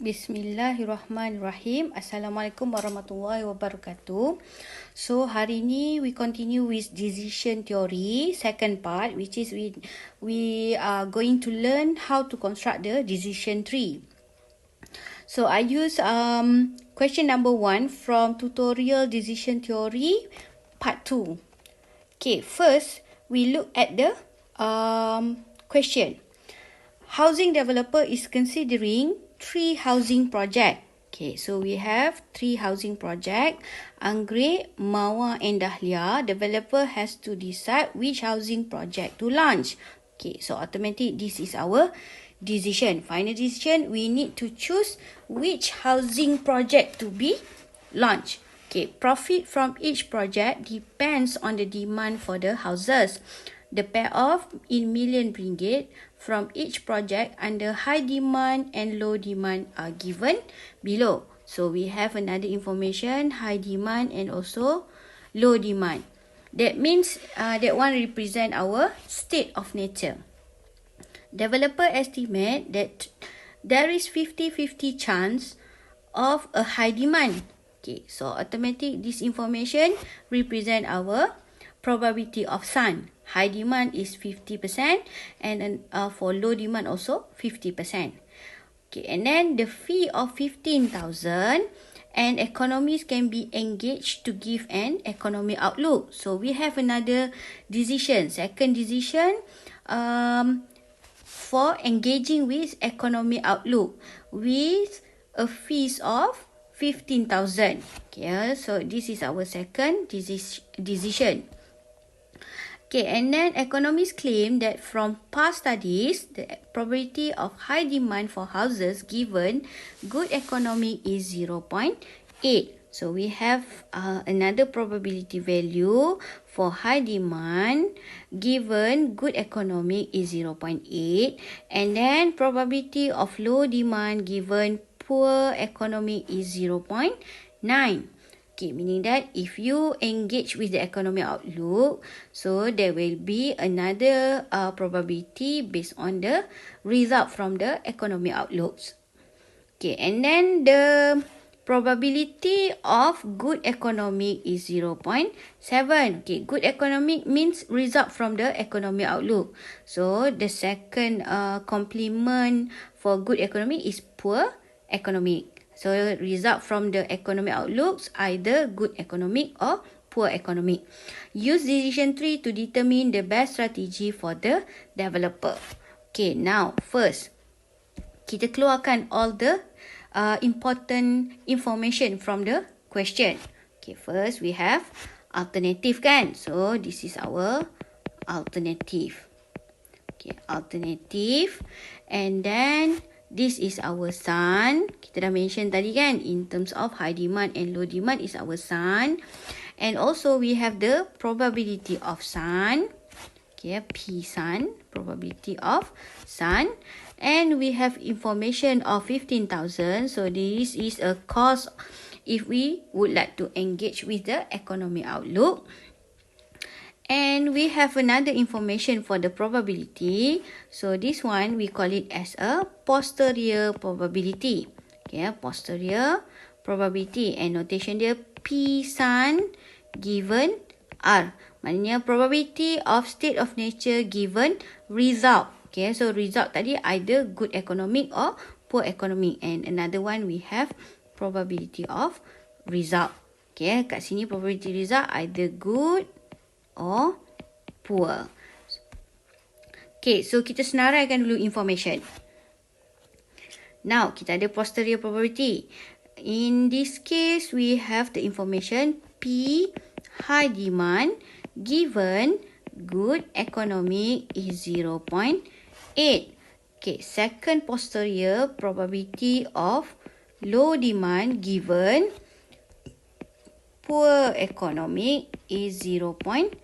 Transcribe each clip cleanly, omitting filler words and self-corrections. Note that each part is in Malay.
Bismillahirrahmanirrahim. Assalamualaikum warahmatullahi wabarakatuh. So hari ni we continue with decision theory second part, which is we are going to learn how to construct the decision tree. So I use question number 1 from tutorial decision theory part 2. Okay, first we look at the question. Housing developer is considering 3 housing project. Okay, so we have 3 housing project. Anggrek, Mawar and Dahlia. Developer has to decide which housing project to launch. Okay, so automatic this is our decision. Final decision, we need to choose which housing project to be launched. Okay, profit from each project depends on the demand for the houses. The payoff in million ringgit from each project under high demand and low demand are given below. So we have another information, high demand and also low demand. That means that one represent our state of nature. Developer estimate that there is 50-50 chance of a high demand. Okay, so automatic this information represent our probability of sun. High demand is 50% and for low demand also 50%. Okay, and then the fee of 15,000 and economists can be engaged to give an economic outlook. So we have another decision, second decision for engaging with economic outlook with a fees of 15,000. Okay, so this is our second decision. Okay, and then economists claim that from past studies, the probability of high demand for houses given good economy is 0.8. So we have another probability value for high demand given good economy is 0.8. And then probability of low demand given poor economy is 0.9. Okay, meaning that if you engage with the economic outlook, so there will be another probability based on the result from the economic outlooks. Okay, and then the probability of good economic is 0.7. Okay, good economic means result from the economic outlook. So the second complement for good economic is poor economic. So result from the economic outlooks either good economic or poor economic. Use decision tree to determine the best strategy for the developer. Okay, now first kita keluarkan all the important information from the question. Okay, first we have alternative kan. So this is our alternative. Okay, alternative. And then this is our sun. Kita dah mention tadi kan, in terms of high demand and low demand is our sun. And also we have the probability of sun. Okay, P sun, probability of sun. And we have information of 15,000. So this is a cost if we would like to engage with the economic outlook. And we have another information for the probability. So this one we call it as a posterior probability. Okay, posterior probability. And notation dia P sun given R. Maknanya probability of state of nature given result. Okay, so result tadi either good economic or poor economic. And another one we have probability of result. Okay, kat sini probability result either good or poor. Okay, so kita senaraikan dulu information. Now, kita ada posterior probability. In this case, we have the information P, high demand, given good economic is 0.8. Okay, second posterior probability of low demand given poor economic is 0.9.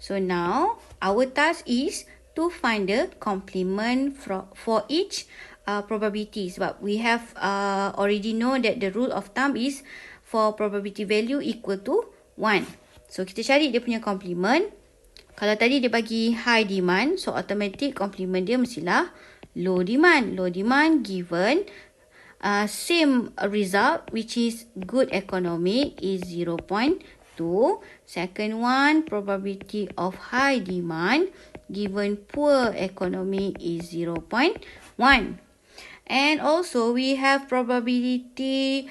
So now our task is to find the complement for each probability. Sebab we have already know that the rule of thumb is for probability value equal to 1. So kita cari dia punya complement. Kalau tadi dia bagi high demand, so automatic complement dia mestilah low demand. Low demand given same result, which is good economic is 0.2. Second one, probability of high demand given poor economy is 0.1. And also we have probability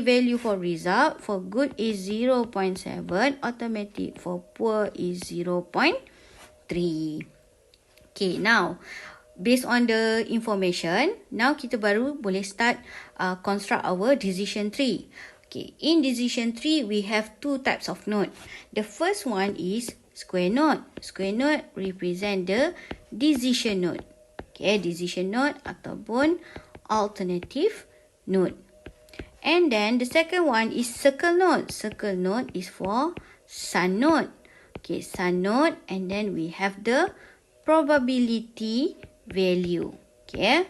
value for result. For good is 0.7, automatic for poor is 0.3. Okay, now based on the information, now kita baru boleh start construct our decision tree. Okay, in decision tree we have two types of node. The first one is square node. Square node represent the decision node. Okay, decision node ataupun alternative node. And then the second one is circle node. Circle node is for sun node. Okay, sun node, and then we have the probability value. Okay,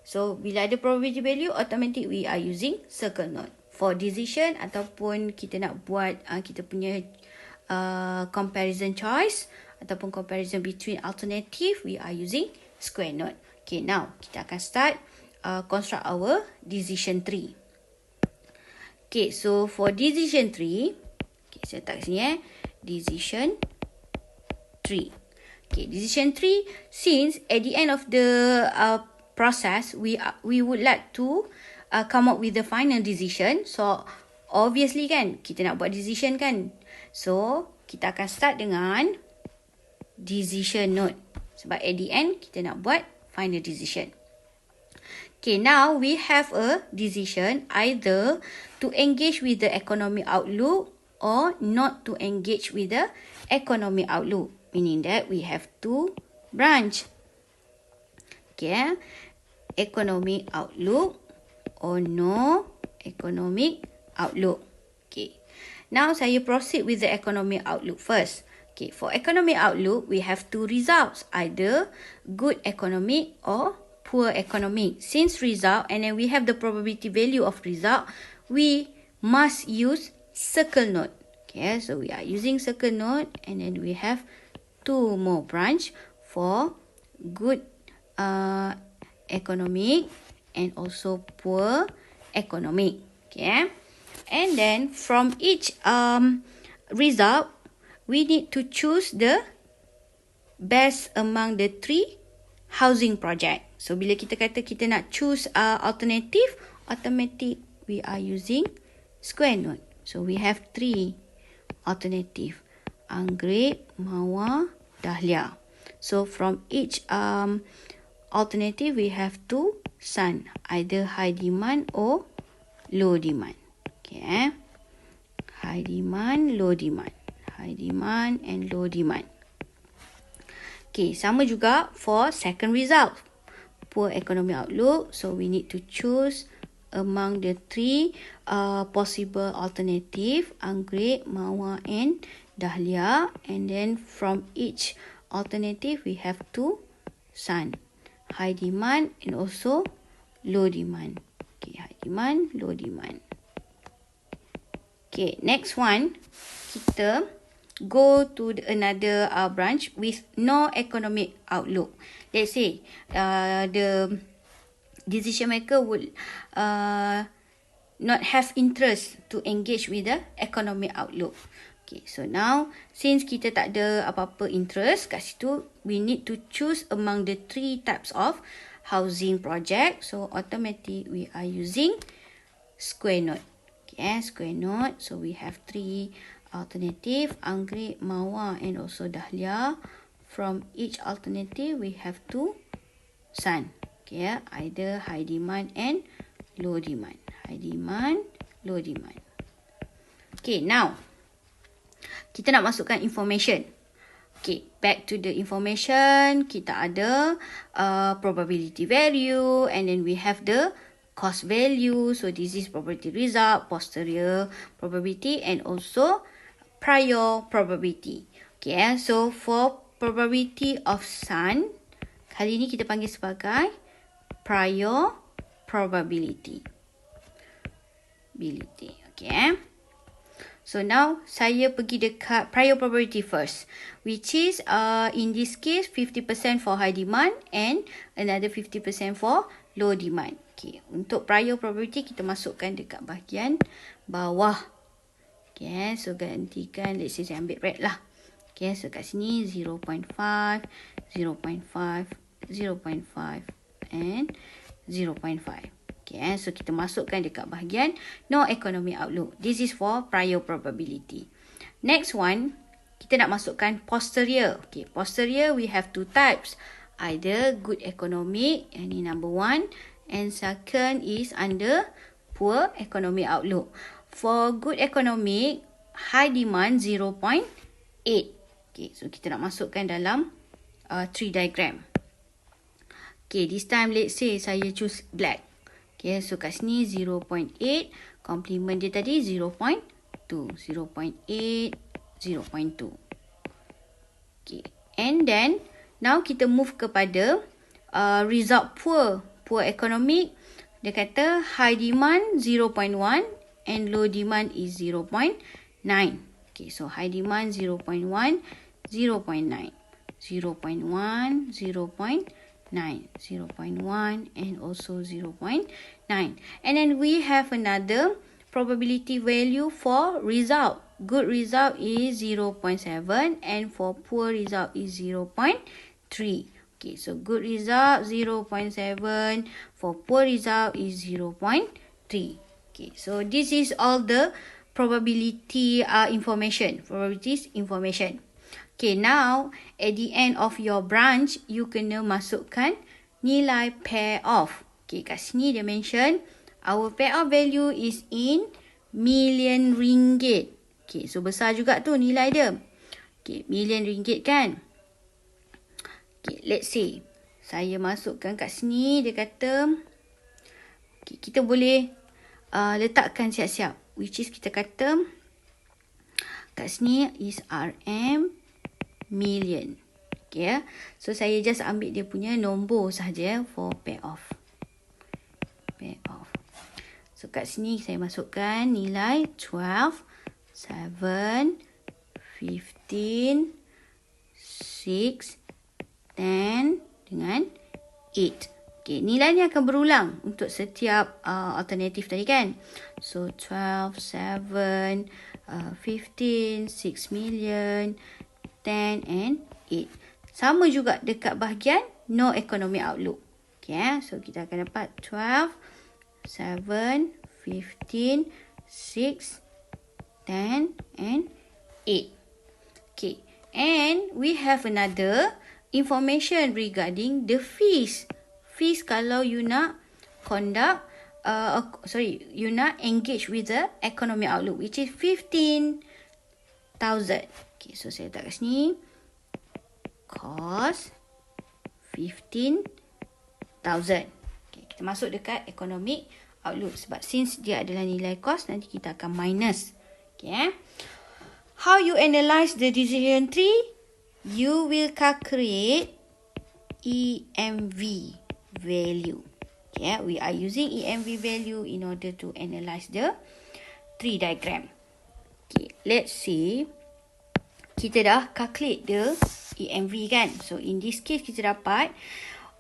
so bila ada probability value, automatic we are using circle node. For decision ataupun kita nak buat kita punya comparison choice ataupun comparison between alternative, we are using square node. Okay, now kita akan start construct our decision tree. Okay, so for decision tree, okay, saya letak sini decision tree. Okay, decision tree, since at the end of the process, we would like to come up with the final decision. So, obviously kan, kita nak buat decision kan. So, kita akan start dengan decision node. Sebab at the end, kita nak buat final decision. Okay, now we have a decision either to engage with the economic outlook or not to engage with the economic outlook. Meaning that we have two branch. Okay, economic outlook or no economic outlook. Okay, now saya proceed with the economic outlook first. Okay, for economic outlook, we have two results, either good economic or poor economic. Since result, and then we have the probability value of result, we must use circle node. Okay, so we are using circle node, and then we have two more branch for good economic and also poor economic. Okay, and then from each result, we need to choose the best among the three housing project. So bila kita kata kita nak choose alternative, automatic we are using square node. So we have three alternative: anggrek, mawar, dahlia. So from each alternative we have two sun, either high demand or low demand. Okay, high demand, low demand, high demand and low demand. Okay, sama juga for second result, poor economic outlook. So we need to choose among the three possible alternative: anggrek, mawar and dahlia. And then from each alternative we have two sun, high demand and also low demand. Okay, high demand, low demand. Okay, next one, kita go to another branch with no economic outlook. Let's say the decision maker would not have interest to engage with the economic outlook. Okay, so now since kita tak ada apa-apa interest kat situ, we need to choose among the three types of housing project. So automatic we are using square node. Okay, square node. So we have three alternative: anggrek, mawar and also dahlia. From each alternative we have two sun. Okay, either high demand and low demand. High demand, low demand. Okay, now kita nak masukkan information. Okay, back to the information. Kita ada probability value, and then we have the cost value. So this is probability result, posterior probability and also prior probability. Okay, so for probability of sun, kali ini kita panggil sebagai prior probability. Okay. So now saya pergi dekat prior probability first, which is in this case 50% for high demand and another 50% for low demand. Okay, untuk prior probability kita masukkan dekat bahagian bawah. Okay, so gantikan, let's say saya ambil red lah. Okay, so kat sini 0.5, 0.5, 0.5 and 0.5. Okay, so kita masukkan dekat bahagian no economic outlook. This is for prior probability. Next one, kita nak masukkan posterior. Okay, posterior we have two types. Either good economic, and ini number 1, and second is under poor economic outlook. For good economic, high demand 0.8. Okay, so kita nak masukkan dalam tree diagram. Okay, this time let's say saya choose black. Okay, so kat sini 0.8, complement dia tadi 0.2, 0.8, 0.2. Okay, and then now kita move kepada result poor economic. Dia kata high demand 0.1 and low demand is 0.9. Okay, so high demand 0.1, 0.9, 0.1, 0.9, 0.1 and also 0.9. And then we have another probability value for result. Good result is 0.7 and for poor result is 0.3. Okay, so good result 0.7, for poor result is 0.3. Okay, so this is all the probability information. Okay, now at the end of your branch, you kena masukkan nilai pair off. Okay, kat sini dia mention our pair off value is in million ringgit. Okay, so besar juga tu nilai dia. Okay, million ringgit kan. Okay, let's say saya masukkan kat sini, dia kata okay, kita boleh letakkan siap-siap, which is kita kata kat sini is RM million. Okay, so saya just ambil dia punya nombor sahaja for pair off. So kat sini saya masukkan nilai 12, 7, 15, 6, 10 dengan 8. Okay, nilai ni akan berulang untuk setiap alternatif tadi kan. So 12, 7, 15, 6 million, 10 and 8. Sama juga dekat bahagian no economic outlook. Okay, so kita akan dapat 12, 7, 15, 6, 10 and 8. Okay, and we have another information regarding the fees. Fees kalau you nak conduct, you nak engage with the economic outlook, which is 15,000. Okay, so saya letak kat sini. Cost 15,000. Okay, kita masuk dekat economic outlook sebab since dia adalah nilai cost, nanti kita akan minus. Okay. How you analyze the decision tree? You will calculate EMV value. Okay, we are using EMV value in order to analyze the tree diagram. Okay, let's see. Kita dah calculate the EMV kan. So in this case kita dapat.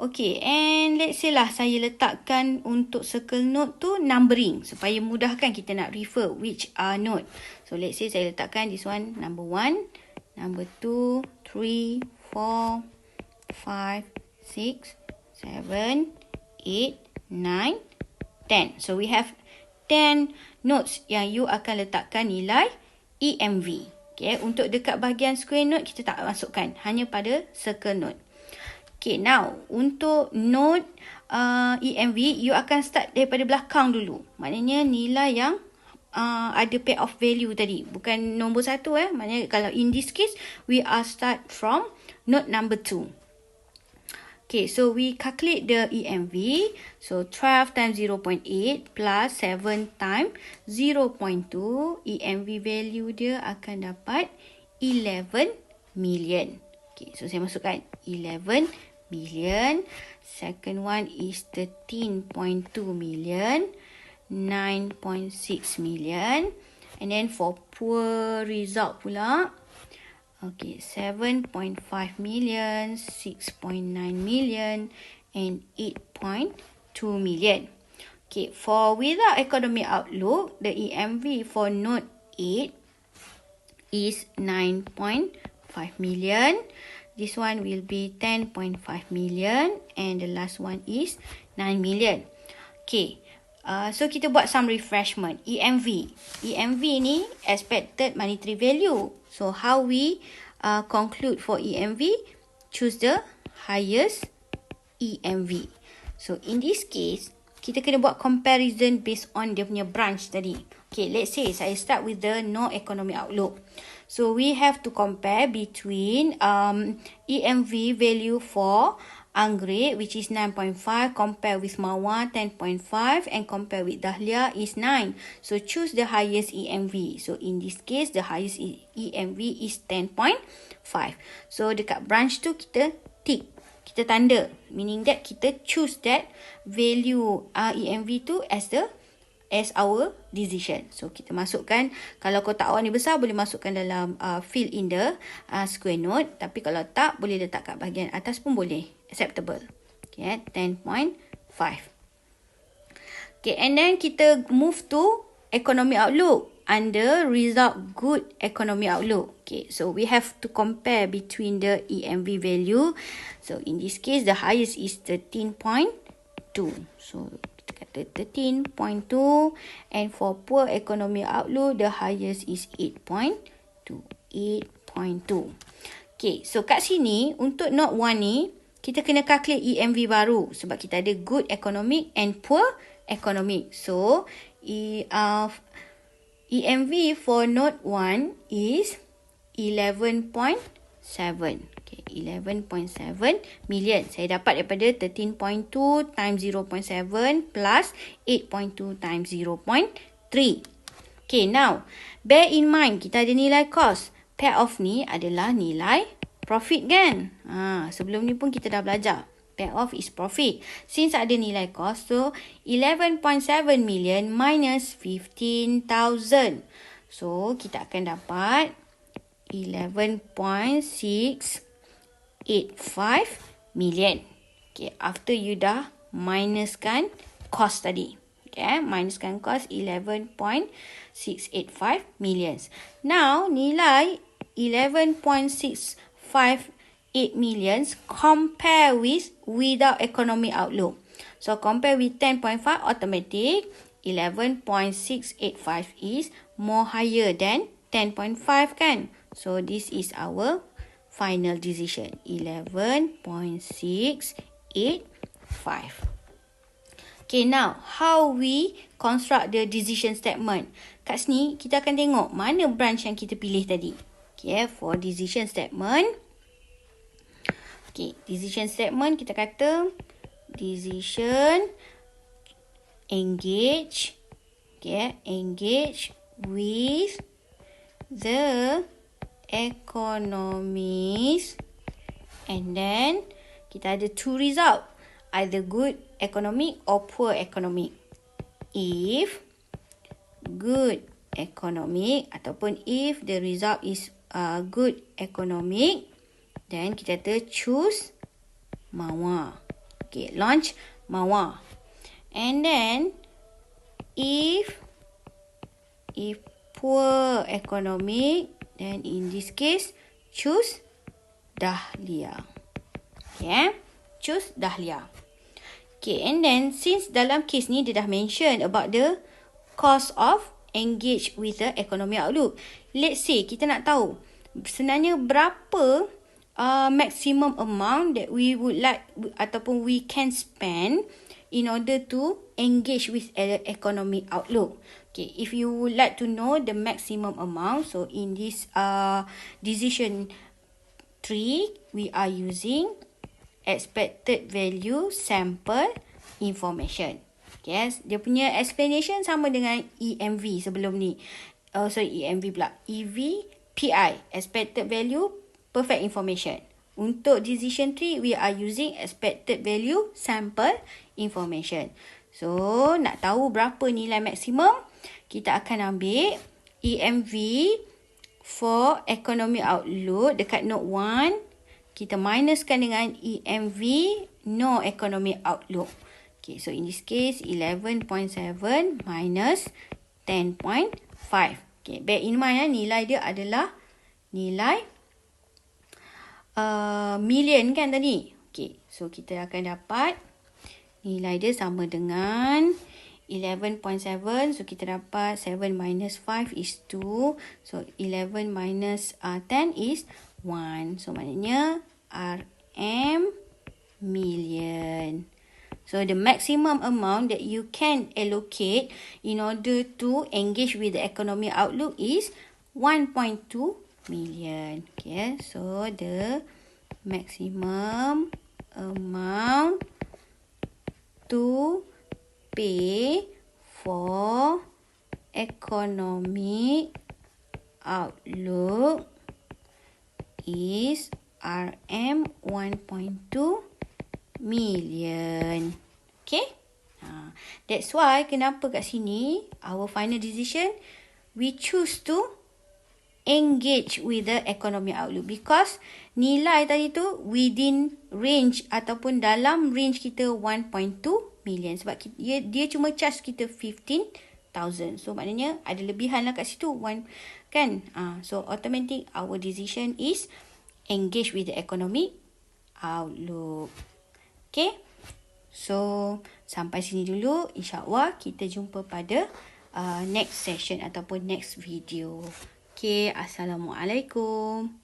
Okay, and let's say lah saya letakkan untuk circle node tu numbering supaya mudahkan kita nak refer which node. So let's say saya letakkan this one number 1, number 2, 3, 4, 5, 6, 7, 8, 9, 10. So we have 10 nodes yang you akan letakkan nilai EMV. Okay, untuk dekat bahagian square node kita tak masukkan, hanya pada circle node. Okay, now untuk node EMV, you akan start daripada belakang dulu. Maknanya nilai yang ada pair of value tadi, bukan nombor 1 Maknanya kalau in this case we are start from node number 2. Okay, so we calculate the EMV. So 12 times 0.8 plus 7 times 0.2, EMV value dia akan dapat 11 million. Okay, so saya masukkan 11 million. Second one is 13.2 million, 9.6 million. And then for poor result pula, okay, 7.5 million, 6.9 million, and 8.2 million. Okay, for without economic outlook, the EMV for note 8 is 9.5 million. This one will be 10.5 million. And the last one is 9 million. Okay, so kita buat some refreshment. EMV. EMV ni expected monetary value. So how we conclude for EMV? Choose the highest EMV. So in this case, kita kena buat comparison based on dia punya branch tadi. Okay, let's say saya start with the no economic outlook. So we have to compare between EMV value for anggrek, which is 9.5, compare with mawar 10.5, and compare with dahlia is 9. So choose the highest EMV. So in this case, the highest EMV is 10.5. So dekat branch tu kita tick, kita tanda, meaning that kita choose that value EMV tu as our decision. So kita masukkan, kalau kotak awal ni besar, boleh masukkan dalam fill in the square note. Tapi kalau tak, boleh letak kat bahagian atas pun boleh. Acceptable. Okay, 10.5. Okay, and then kita move to economic outlook. Under result good economic outlook. Okay, so we have to compare between the EMV value. So in this case, the highest is 13.2. So kita kata 13.2. And for poor economic outlook, the highest is 8.2. 8.2. Okay, so kat sini, untuk note 1 ni, kita kena calculate EMV baru. Sebab kita ada good economic and poor economic. So, EMV for note 1 is 11.7. Okay, 11.7 million. Saya dapat daripada 13.2 times 0.7 plus 8.2 times 0.3. Okay, now, bear in mind, kita ada nilai cost. Pair of ni adalah nilai profit kan? Sebelum ni pun kita dah belajar. Pair of is profit. Since ada nilai cost, so 11.7 million minus 15,000. So, kita akan dapat 11.685 million. Okay, after you dah minuskan cost tadi. Okay, minuskan cost 11.685 million. Now, nilai 11.658 millions compare with without economic outlook. So compare with 10.5, automatic 11.685 is more higher than 10.5 kan. So this is our final decision, 11.685. Okay, now how we construct the decision statement. Kat sini kita akan tengok mana branch yang kita pilih tadi. Okay, for decision statement. Okay, decision statement kita kata decision engage. Okay, engage with the economies, and then kita ada two result, either good economic or poor economic. If good economic ataupun if the result is good economic, then kita choose mawar. Okay, launch mawar. And then if poor economic, then in this case choose dahlia. Okay, choose dahlia. Okay, and then since dalam case ni dia dah mention about the cost of engage with the economic outlook. Let's say kita nak tahu sebenarnya berapa maximum amount that we would like ataupun we can spend in order to engage with economic outlook. Okay, if you would like to know the maximum amount, so in this decision tree, we are using expected value sample information. Yes, dia punya explanation sama dengan EMV sebelum ni. EMV pula. EVPI, expected value perfect information. Untuk decision tree, we are using expected value sample information. So, nak tahu berapa nilai maksimum, kita akan ambil EMV for economic outlook dekat note 1, kita minuskan dengan EMV no economic outlook. Okay, so in this case 11.7 minus 10.5. Okay, bear in mind nilai dia adalah nilai million kan tadi. Okay, so kita akan dapat nilai dia sama dengan 11.7. So kita dapat 7 minus 5 is 2. So 11 minus 10 is 1. So maknanya RM million. So the maximum amount that you can allocate in order to engage with the economic outlook is 1.2 million. Okay, so the maximum amount to pay for economic outlook is RM 1.2 million. Okay? That's why kenapa kat sini our final decision we choose to engage with the economic outlook because nilai tadi tu within range ataupun dalam range kita 1.2 million sebab dia cuma charge kita 15,000. So maknanya ada lebihan lah kat situ kan. So automatic our decision is engage with the economic outlook. Okay, so sampai sini dulu. InsyaAllah kita jumpa pada next session ataupun next video. Okay, Assalamualaikum.